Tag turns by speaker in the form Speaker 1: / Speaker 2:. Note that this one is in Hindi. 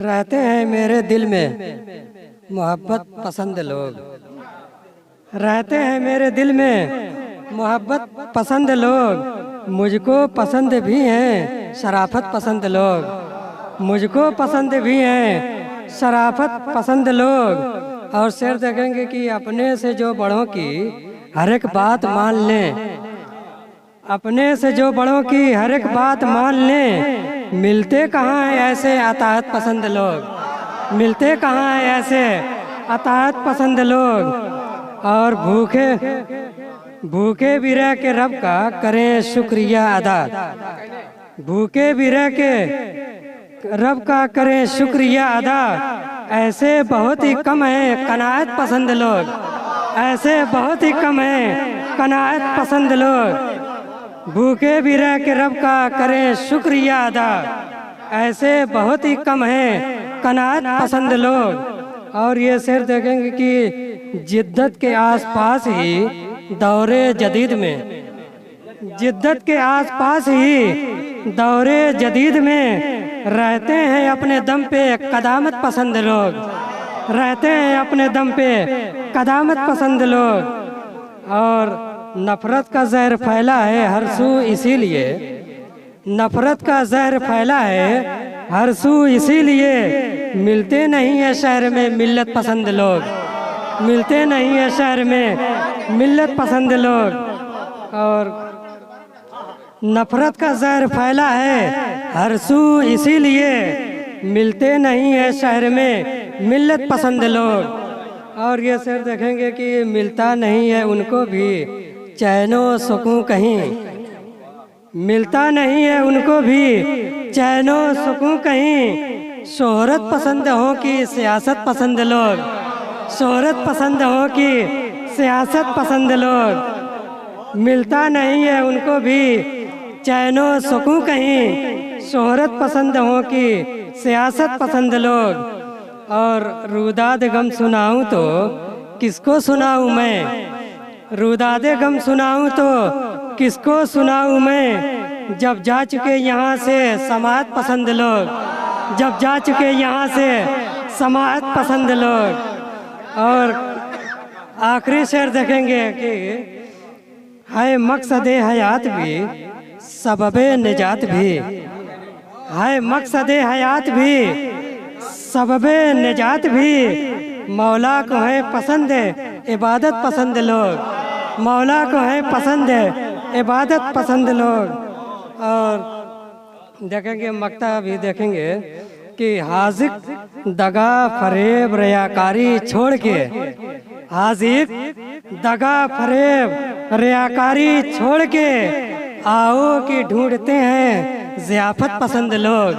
Speaker 1: रहते हैं मेरे दिल में मोहब्बत पसंद लोग। रहते हैं मेरे दिल में मोहब्बत पसंद लोग। मुझको पसंद भी हैं शराफत पसंद लोग। मुझको पसंद भी हैं शराफत पसंद लोग। और शेर देखेंगे कि अपने से जो बड़ों की हर एक बात मान लें। अपने से जो बड़ों की हर एक बात मान लें। मिलते कहाँ हैं ऐसे अताहत पसंद लोग। मिलते कहाँ हैं ऐसे अताहत पसंद लोग। और भूखे भी रह के रब का करें शुक्रिया अदा। भूखे भी रह के रब का करें शुक्रिया अदा। ऐसे बहुत ही कम हैं कनाअत पसंद लोग। ऐसे बहुत ही कम हैं कनाअत पसंद लोग। भूखे भी रह के रब का करें शुक्रिया अदा। ऐसे बहुत ही कम हैं कनाअत पसंद लोग। और ये शेर देखेंगे कि जिद्दत के आसपास ही दौरे जदीद में। जिद्दत के आसपास ही दौरे जदीद में रहते हैं अपने दम पे कदामत पसंद लोग। रहते हैं अपने दम पे कदामत पसंद लोग। और नफरत का जहर फैला है हर सू इसीलिए। नफरत का जहर फैला है हर सू इसीलिए। मिलते नहीं है शहर में मिल्लत पसंद लोग। मिलते नहीं है शहर में मिल्लत पसंद लोग। और नफरत का जहर फैला है हर सू इसीलिए। मिलते नहीं है शहर में मिल्लत पसंद लोग। और ये शेर देखेंगे कि मिलता नहीं है उनको भी चैनो सुकून कहीं। मिलता नहीं है उनको भी चैनो सुकून कहीं। शोहरत पसंद हो कि सियासत पसंद लोग। शोहरत पसंद हो कि सियासत पसंद लोग। मिलता नहीं है उनको भी चैनो सुकून कहीं। शोहरत पसंद हो कि सियासत पसंद लोग। और रुदाद गम सुनाऊं तो किसको सुनाऊं मैं। रुदादे गम सुनाऊं तो किसको सुनाऊं मैं। जब जा चुके यहाँ से समाअत पसंद लोग। जब जा चुके यहाँ से समाअत पसंद लोग। और आखिरी शेर देखेंगे कि है मकसदे हयात भी सबबे निजात भी। है मकसदे हयात भी सबबे निजात भी। मौला को है पसंद इबादत पसंद लोग। मौला को है पसंद इबादत पसंद लोग। और देखेंगे मक्ता भी देखेंगे कि हाजिक दगा फरेब रियाकारी छोड़ के। हाजिक दगा फरेब रियाकारी छोड़ के आओ कि ढूंढते हैं ज़ियाफत पसंद लोग।